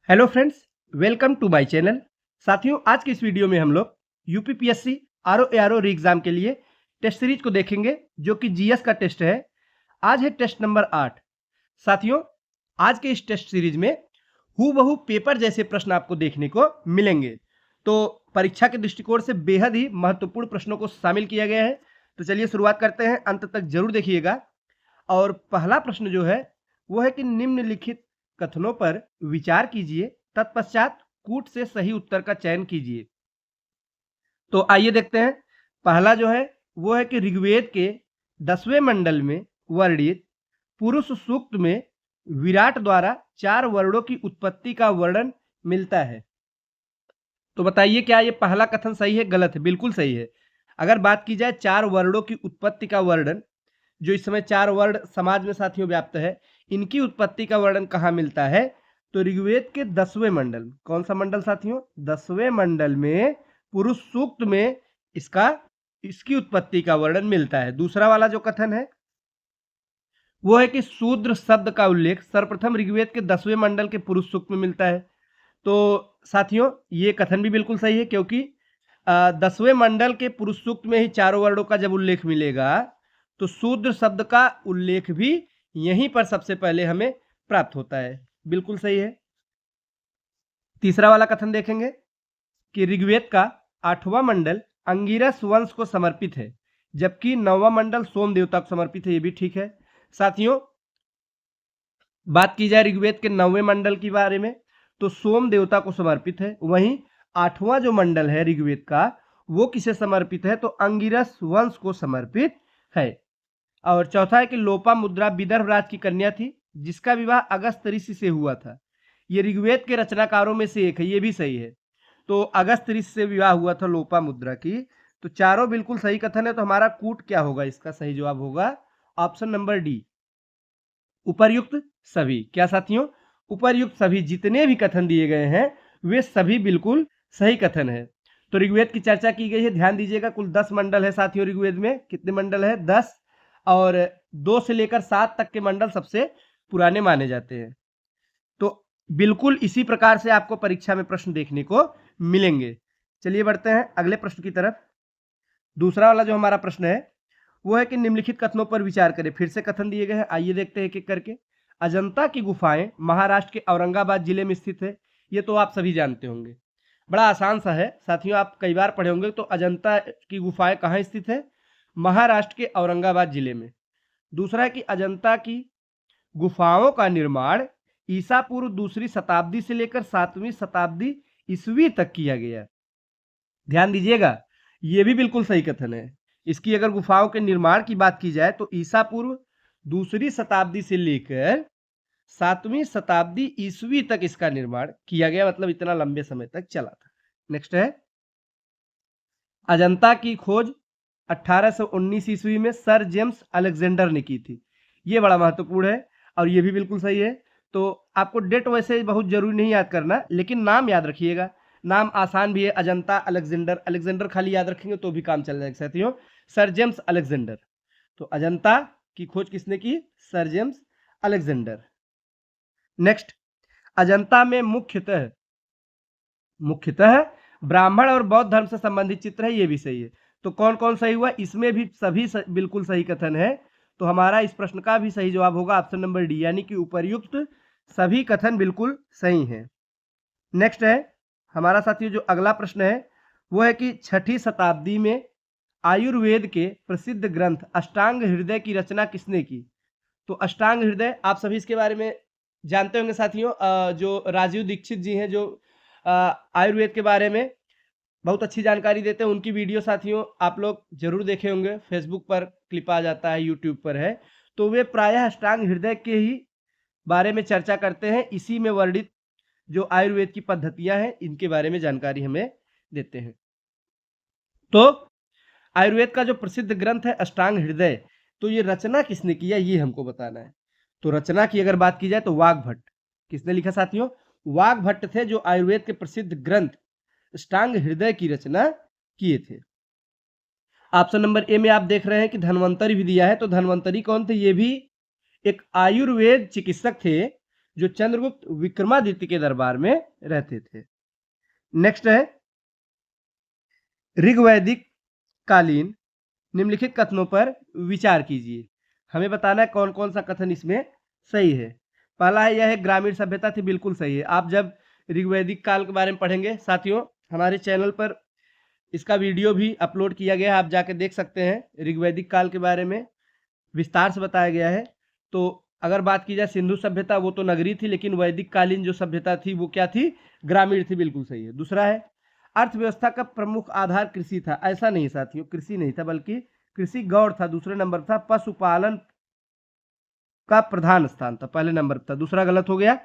Hello friends, welcome to my channel. साथियों, आज की इस वीडियो में हम लोग यूपीपीएससी आरओ री एग्जाम के लिए टेस्ट सीरीज को देखेंगे, जो कि जीएस का टेस्ट है। आज है टेस्ट नंबर 8। साथियों, आज के इस टेस्ट सीरीज में हूबहू पेपर जैसे प्रश्न आपको देखने को मिलेंगे। तो परीक्षा के दृष्टिकोण से बेहद ही महत्वपूर्ण प्रश्नों को शामिल किया गया है। तो चलिए शुरुआत करते हैं, अंत तक जरूर देखिएगा। और पहला प्रश्न जो है वो है कि निम्नलिखित कथनों पर विचार कीजिए, तत्पश्चात कूट से सही उत्तर का चयन कीजिए। तो आइए देखते हैं। पहला जो है वो है कि ऋग्वेद के 10वें मंडल में वर्णित पुरुष सूक्त में विराट द्वारा 4 वर्णों की उत्पत्ति का वर्णन मिलता है। तो बताइए, क्या ये पहला कथन सही है, गलत है? बिल्कुल सही है। अगर बात की जाए 4 वर्णों की उत्पत्ति का वर्णन, जो इस समय 4 वर्ण समाज में साथियों व्याप्त है, इनकी उत्पत्ति का वर्णन कहाँ मिलता है? तो ऋग्वेद के 10वें मंडल। कौन सा मंडल साथियों? 10वें मंडल में पुरुष सूक्त में इसकी उत्पत्ति का वर्णन मिलता है। दूसरा वाला जो कथन है वो है कि शूद्र शब्द का उल्लेख सर्वप्रथम ऋग्वेद के 10वें मंडल के पुरुष सूक्त में मिलता है। तो साथियों, ये कथन भी बिल्कुल सही है, क्योंकि 10वें मंडल के पुरुष सूक्त में ही चारों वर्णों का जब उल्लेख मिलेगा तो शूद्र शब्द का उल्लेख भी यहीं पर सबसे पहले हमें प्राप्त होता है। बिल्कुल सही है। तीसरा वाला कथन देखेंगे कि ऋग्वेद का 8वां मंडल अंगिरस वंश को समर्पित है, जबकि 9वां मंडल सोम देवता को समर्पित है। ये भी ठीक है। साथियों, बात की जाए ऋग्वेद के 9वें मंडल के बारे में तो सोम देवता को समर्पित है। वहीं 8वां जो मंडल है ऋग्वेद का, वो किसे समर्पित है? तो अंगिरस वंश को समर्पित है। और चौथा है कि लोपामुद्रा विदर्भ राज की कन्या थी, जिसका विवाह अगस्त ऋषि से हुआ था। ये ऋग्वेद के रचनाकारों में से एक है। ये भी सही है। तो अगस्त ऋषि से विवाह हुआ था लोपामुद्रा की। तो चारों बिल्कुल सही कथन है। तो हमारा कूट क्या होगा? इसका सही जवाब होगा ऑप्शन नंबर डी, उपर्युक्त सभी। क्या साथियों? उपर्युक्त सभी जितने भी कथन दिए गए हैं वे सभी बिल्कुल सही कथन है। तो ऋग्वेद की चर्चा की गई है। ध्यान दीजिएगा, कुल 10 मंडल है साथियों ऋग्वेद में। कितने मंडल है? 10। और 2 से लेकर 7 तक के मंडल सबसे पुराने माने जाते हैं। तो बिल्कुल इसी प्रकार से आपको परीक्षा में प्रश्न देखने को मिलेंगे। चलिए बढ़ते हैं अगले प्रश्न की तरफ। दूसरा वाला जो हमारा प्रश्न है वो है कि निम्नलिखित कथनों पर विचार करें। फिर से कथन दिए गए हैं, आइए देखते हैं एक एक करके। अजंता की गुफाएं महाराष्ट्र के औरंगाबाद जिले में स्थित है। ये तो आप सभी जानते होंगे, बड़ा आसान सा है साथियों, आप कई बार पढ़े होंगे। तो अजंता की गुफाएं कहाँ स्थित है? महाराष्ट्र के औरंगाबाद जिले में। दूसरा है कि अजंता की गुफाओं का निर्माण ईसा पूर्व 2री शताब्दी से लेकर 7वीं शताब्दी ईस्वी तक किया गया। ध्यान दीजिएगा, यह भी बिल्कुल सही कथन है। इसकी अगर गुफाओं के निर्माण की बात की जाए तो ईसा पूर्व 2री शताब्दी से लेकर 7वीं शताब्दी ईस्वी तक इसका निर्माण किया गया, मतलब इतना लंबे समय तक चला था। नेक्स्ट है, अजंता की खोज 1819 ईस्वी में सर जेम्स अलेक्जेंडर ने की थी। ये बड़ा महत्वपूर्ण है और ये भी बिल्कुल सही है। तो आपको डेट वैसे बहुत जरूरी नहीं याद करना, लेकिन नाम याद रखिएगा। नाम आसान भी है, अजंता अलेक्जेंडर। अलेक्जेंडर खाली याद रखेंगे तो भी काम चल जाएगा साथियों। Sir James Alexander. तो अजंता की खोज किसने की? Sir James Alexander. Next, Ajanta में मुख्यतः ब्राह्मण और बौद्ध धर्म से संबंधित चित्र है। ये भी सही है। तो कौन कौन सही हुआ? इसमें भी सभी बिल्कुल सही कथन है। तो हमारा इस प्रश्न का भी सही जवाब होगा ऑप्शन नंबर डी, यानी कि उपर्युक्त सभी कथन बिल्कुल सही हैं। नेक्स्ट है हमारा साथियों जो अगला प्रश्न है वो है कि 6ठी शताब्दी में आयुर्वेद के प्रसिद्ध ग्रंथ अष्टांग हृदय की रचना किसने की? तो अष्टांग हृदय आप सभी इसके बारे में जानते होंगे साथियों। जो राजीव दीक्षित जी हैं, जो आयुर्वेद के बारे में बहुत अच्छी जानकारी देते हैं, उनकी वीडियो साथियों आप लोग जरूर देखे होंगे। फेसबुक पर क्लिप आ जाता है, यूट्यूब पर है। तो वे प्रायः अष्टांग हृदय के ही बारे में चर्चा करते हैं। इसी में वर्णित जो आयुर्वेद की पद्धतियां हैं इनके बारे में जानकारी हमें देते हैं। तो आयुर्वेद का जो प्रसिद्ध ग्रंथ है अष्टांग हृदय, तो ये रचना किसने किया ये हमको बताना है। तो रचना की अगर बात की जाए तो वाग्भट्ट। किसने लिखा साथियों? वाग्भट्ट थे, जो आयुर्वेद के प्रसिद्ध ग्रंथ अष्टांग हृदय की रचना किए थे। ऑप्शन नंबर ए में आप देख रहे हैं कि धन्वंतरी भी दिया है। तो धन्वंतरी कौन थे? ये भी एक आयुर्वेद चिकित्सक थे, जो चंद्रगुप्त विक्रमादित्य के दरबार में रहते थे। नेक्स्ट है ऋग्वैदिक कालीन निम्नलिखित कथनों पर विचार कीजिए। हमें बताना है कौन कौन सा कथन इसमें सही है। पहला है यह है ग्रामीण सभ्यता थी, बिल्कुल सही है। आप जब ऋग्वैदिक काल के बारे में पढ़ेंगे साथियों, हमारे चैनल पर इसका वीडियो भी अपलोड किया गया है, आप जाके देख सकते हैं। ऋग्वैदिक काल के बारे में विस्तार से बताया गया है। तो अगर बात की जाए सिंधु सभ्यता, वो तो नगरी थी, लेकिन वैदिक कालीन जो सभ्यता थी वो क्या थी, ग्रामीण थी, बिल्कुल सही है। दूसरा है अर्थव्यवस्था का प्रमुख आधार कृषि था। ऐसा नहीं साथियों, कृषि नहीं था, बल्कि कृषि गौड़ था। दूसरे नंबर था पशुपालन का प्रधान स्थान था, पहले नंबर था, दूसरा गलत हो गया।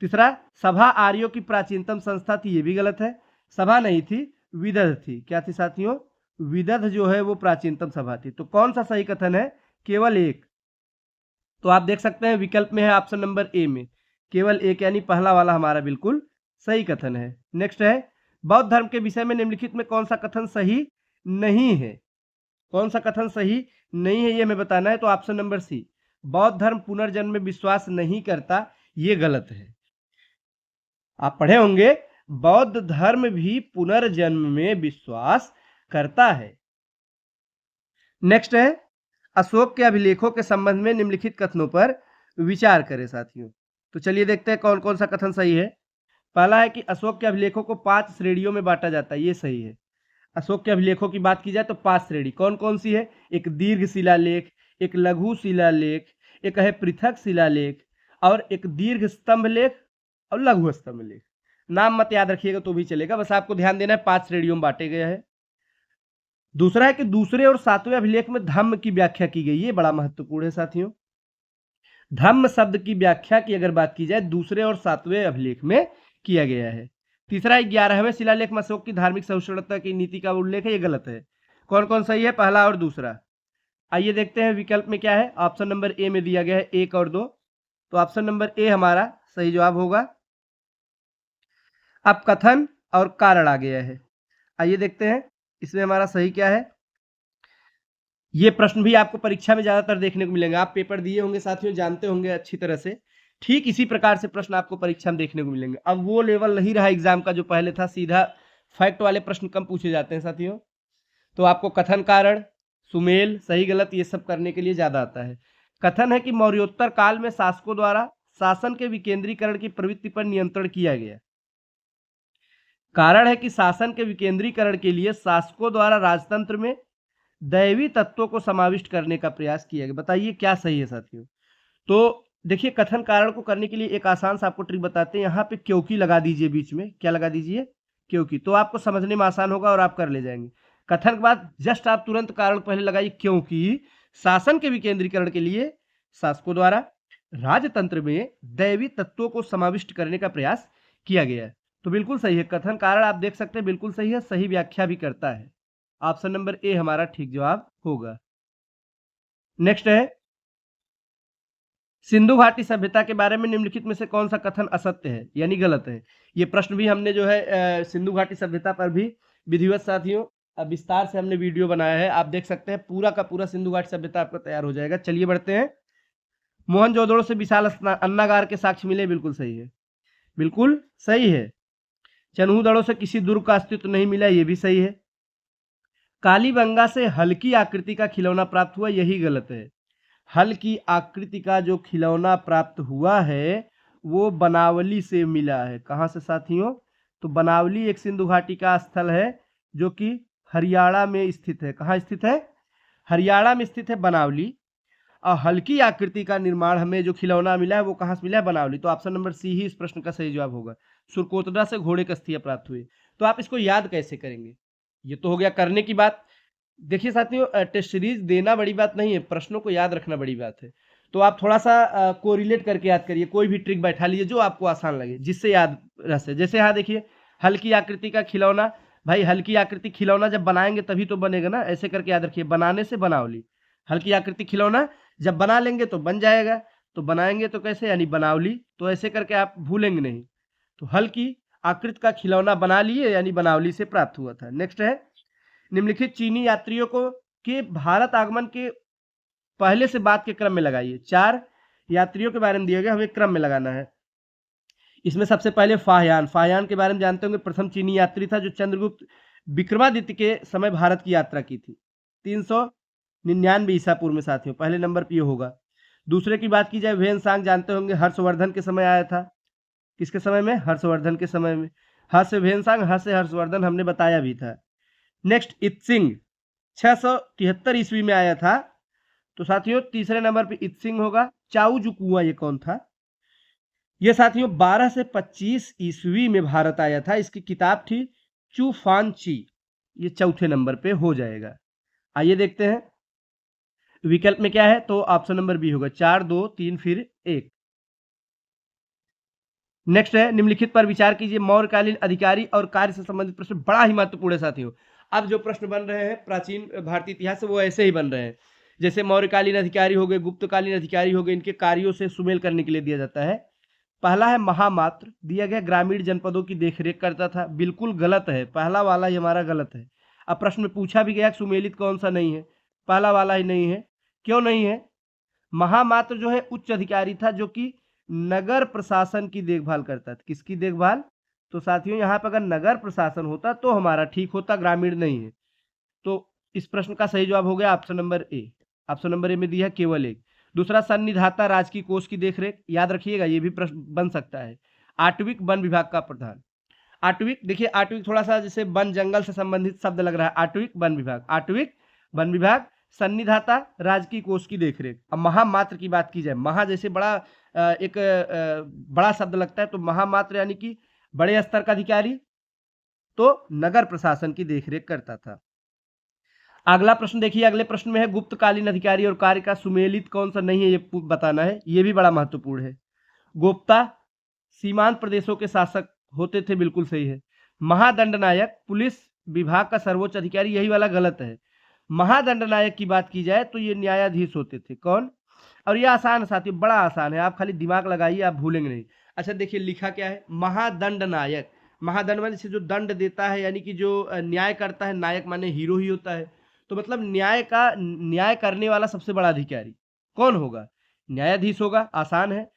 तीसरा सभा आर्यों की प्राचीनतम संस्था थी, ये भी गलत है। सभा नहीं थी, विदध थी। क्या थी साथियों, विदध जो है वो प्राचीनतम सभा थी। तो कौन सा सही कथन है, केवल एक। तो आप देख सकते हैं विकल्प में है ऑप्शन नंबर ए में केवल एक, यानी पहला वाला हमारा बिल्कुल सही कथन है। नेक्स्ट है बौद्ध धर्म के विषय में निम्नलिखित में कौन सा कथन सही नहीं है। कौन सा कथन सही नहीं है ये हमें बताना है। तो ऑप्शन नंबर सी, बौद्ध धर्म पुनर्जन्म में विश्वास नहीं करता, ये गलत है। आप पढ़े होंगे बौद्ध धर्म भी पुनर्जन्म में विश्वास करता है। नेक्स्ट है अशोक के अभिलेखों के संबंध में निम्नलिखित कथनों पर विचार करें साथियों। तो चलिए देखते हैं कौन कौन सा कथन सही है। पहला है कि अशोक के अभिलेखों को 5 श्रेणियों में बांटा जाता है, ये सही है। अशोक के अभिलेखों की बात की जाए तो 5 श्रेणी कौन कौन सी है, एक दीर्घ शिलालेख, एक लघु शिलालेख, एक है पृथक शिलालेख, और एक दीर्घ स्तंभ लेख और लघु स्तंभ लेख। नाम मत याद रखिएगा तो भी चलेगा, बस आपको ध्यान देना है 5 श्रेणियों में बांटे गए हैं। दूसरा है कि दूसरे और सातवें अभिलेख में धम्म की व्याख्या की गई, ये बड़ा महत्वपूर्ण है साथियों। धम्म शब्द की व्याख्या की अगर बात की जाए दूसरे और सातवें अभिलेख में किया गया है। तीसरा 11वें शिलालेख में अशोक की धार्मिक सहिष्णुता की नीति का उल्लेख है, ये गलत है। कौन कौन सही है, पहला और दूसरा। आइए देखते हैं विकल्प में क्या है। ऑप्शन नंबर ए में दिया गया है 1 और 2, तो ऑप्शन नंबर ए हमारा सही जवाब होगा। अब कथन और कारण आ गया है, आइए देखते हैं इसमें हमारा सही क्या है। ये प्रश्न भी आपको परीक्षा में ज्यादातर देखने को मिलेंगे, आप पेपर दिए होंगे साथियों, जानते होंगे अच्छी तरह से। ठीक इसी प्रकार से प्रश्न आपको परीक्षा में देखने को मिलेंगे। अब वो लेवल नहीं रहा एग्जाम का जो पहले था, सीधा फैक्ट वाले प्रश्न कम पूछे जाते हैं साथियों। तो आपको कथन कारण सुमेल सही गलत ये सब करने के लिए ज्यादा आता है। कथन है कि मौर्योत्तर काल में शासकों द्वारा शासन के विकेंद्रीकरण की प्रवृत्ति पर नियंत्रण किया गया। कारण है कि शासन के विकेंद्रीकरण के लिए शासकों द्वारा राजतंत्र में दैवी तत्वों को समाविष्ट करने का प्रयास किया गया। बताइए क्या सही है साथियों। तो देखिए कथन कारण को करने के लिए एक आसान सा आपको ट्रिक बताते हैं, यहाँ पे क्योंकि लगा दीजिए, बीच में क्या लगा दीजिए, क्योंकि, तो आपको समझने में आसान होगा और आप कर ले जाएंगे। कथन के बाद जस्ट आप तुरंत कारण पहले लगाइए, क्योंकि शासन के विकेंद्रीकरण के लिए शासकों द्वारा राजतंत्र में दैवी तत्वों को समाविष्ट करने का प्रयास किया गया है। तो बिल्कुल सही है, कथन कारण आप देख सकते हैं बिल्कुल सही है, सही व्याख्या भी करता है। ऑप्शन नंबर ए हमारा ठीक जवाब होगा। नेक्स्ट है सिंधु घाटी सभ्यता के बारे में निम्नलिखित में से कौन सा कथन असत्य है यानी गलत है। ये प्रश्न भी हमने जो है सिंधु घाटी सभ्यता पर भी विधिवत साथियों विस्तार से हमने वीडियो बनाया है, आप देख सकते हैं पूरा का पूरा सिंधु घाटी सभ्यता आपका तैयार हो जाएगा। चलिए बढ़ते हैं। मोहनजोदड़ो से विशाल अन्नागार के साक्ष्य मिले, बिल्कुल सही है, बिल्कुल सही है। चन्हूदड़ों से किसी दुर्ग का अस्तित्व नहीं मिला, ये भी सही है। कालीबंगा से हल्की आकृति का खिलौना प्राप्त हुआ, यही गलत है। हल्की आकृति का जो खिलौना प्राप्त हुआ है वो बनावली से मिला है। कहाँ से साथियों, तो बनावली एक सिंधु घाटी का स्थल है जो कि हरियाणा में स्थित है। कहाँ स्थित है, हरियाणा में स्थित है बनावली। और हल्की आकृति का निर्माण हमें जो खिलौना मिला है वो कहाँ से मिला है, बनावली। तो ऑप्शन नंबर सी ही इस प्रश्न का सही जवाब होगा। सुरकोतड़ा से घोड़े की अस्थियां प्राप्त हुई। तो आप इसको याद कैसे करेंगे, ये तो हो गया करने की बात। देखिए साथियों टेस्ट सीरीज देना बड़ी बात नहीं है, प्रश्नों को याद रखना बड़ी बात है। तो आप थोड़ा सा कोरिलेट करके याद करिए, कोई भी ट्रिक बैठा लीजिए जो आपको आसान लगे, जिससे याद रह सके। जैसे यहाँ देखिए हल्की आकृति का खिलौना, भाई हल्की आकृति खिलौना जब बनाएंगे तभी तो बनेगा ना, ऐसे करके याद रखिए, बनाने से बनावली। हल्की आकृति खिलौना जब बना लेंगे तो बन जाएगा, तो बनाएंगे तो कैसे, यानी बनावली। तो ऐसे करके आप भूलेंगे नहीं। तो हल्की आकृति का खिलौना बना लिए यानी बनावली से प्राप्त हुआ था। नेक्स्ट है निम्नलिखित चीनी यात्रियों को के भारत आगमन के पहले से बाद के क्रम में लगाइए। 4 यात्रियों के बारे में दिया गया, हमें क्रम में लगाना है। इसमें सबसे पहले फाहयान के बारे में जानते होंगे, प्रथम चीनी यात्री था जो चंद्रगुप्त विक्रमादित्य के समय भारत की यात्रा की थी 399 ईसा पूर्व में साथियों, पहले नंबर पे ये होगा। दूसरे की बात की जाए वेनसांग जानते होंगे, हर्षवर्धन के समय आया था। किसके समय में? हर्षवर्धन के समय में। हर्ष वेनसांग, हर्ष हर्षवर्धन हमने बताया भी था। नेक्स्ट इत्सिंग 673 ईस्वी में आया था। तो साथियों तीसरे नंबर पे इत्सिंग होगा। चाउ जुकुआ ये कौन था? ये साथियों 12 से 25 ईस्वी में भारत आया था। इसकी किताब थी चू फान ची। ये चौथे नंबर पे हो जाएगा। आइए देखते हैं विकल्प में क्या है। तो ऑप्शन नंबर बी होगा 4 2 3 फिर 1। नेक्स्ट है निम्नलिखित पर विचार कीजिए। मौर्यकालीन अधिकारी और कार्य से संबंधित प्रश्न बड़ा ही महत्वपूर्ण है साथियों। अब जो प्रश्न बन रहे हैं प्राचीन भारतीय इतिहास से वो ऐसे ही बन रहे हैं। जैसे मौर्यकालीन अधिकारी हो गए, गुप्तकालीन अधिकारी हो गए, इनके कार्यों से सुमेल करने के लिए दिया जाता है। पहला है महामात्र, दिया गया ग्रामीण जनपदों की देखरेख करता था। बिल्कुल गलत है, पहला वाला ही हमारा गलत है। अब प्रश्न में पूछा भी गया सुमेलित कौन सा नहीं है, पहला वाला ही नहीं है। क्यों नहीं है? महामात्र जो है उच्च अधिकारी था जो कि नगर प्रशासन की देखभाल करता था। किसकी देखभाल? तो साथियों यहाँ पर अगर नगर प्रशासन होता तो हमारा ठीक होता, ग्रामीण नहीं है। तो इस प्रश्न का सही जवाब हो गया option number A. Option number A में दिया केवल एक। दूसरा सन्निधाता राजकीय कोष की देखरेख, याद रखिएगा ये भी प्रश्न बन सकता है। आटविक वन विभाग का प्रधान। आटविक देखिए, आटविक थोड़ा सा जैसे वन जंगल से संबंधित शब्द लग रहा है। आटविक वन विभाग, आटविक वन विभाग, सन्निधाता राजकीय कोष की देखरेख। अब महामात्र की बात की जाए, महा जैसे बड़ा एक बड़ा शब्द लगता है, तो महामात्र यानी कि बड़े स्तर का अधिकारी, तो नगर प्रशासन की देखरेख करता था। अगला प्रश्न देखिए, अगले प्रश्न में है गुप्तकालीन अधिकारी और कार्य का सुमेलित कौन सा नहीं है ये बताना है। ये भी बड़ा महत्वपूर्ण है। गुप्ता सीमांत प्रदेशों के शासक होते थे, बिल्कुल सही है। महादंडनायक पुलिस विभाग का सर्वोच्च अधिकारी, यही वाला गलत है। महादंडनायक की बात की जाए तो ये न्यायाधीश होते थे। कौन? और ये आसान है साथियों, बड़ा आसान है, आप खाली दिमाग लगाइए, आप भूलेंगे नहीं। अच्छा देखिए लिखा क्या है, महादंडनायक। महादंड माने जो दंड देता है, यानी कि जो न्याय करता है। नायक माने हीरो ही होता है। तो मतलब न्याय करने वाला सबसे बड़ा अधिकारी कौन होगा? न्यायाधीश होगा, आसान है।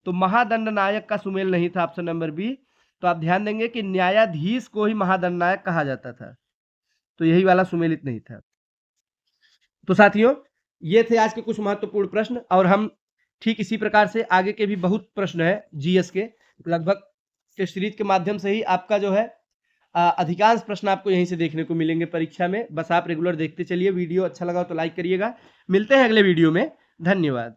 तो महादंड नायक का सुमेल नहीं था, ऑप्शन नंबर बी। तो आप ध्यान देंगे कि न्यायाधीश को ही महादंड नायक कहा जाता था, तो यही वाला सुमेलित नहीं था। तो साथियों ये थे आज के कुछ महत्वपूर्ण प्रश्न, और हम ठीक इसी प्रकार से आगे के भी बहुत प्रश्न है जीएस के, लगभग टेस्ट सीरीज के माध्यम से ही आपका जो है अधिकांश प्रश्न आपको यहीं से देखने को मिलेंगे परीक्षा में। बस आप रेगुलर देखते चलिए। वीडियो अच्छा लगा तो लाइक करिएगा। मिलते हैं अगले वीडियो में। धन्यवाद।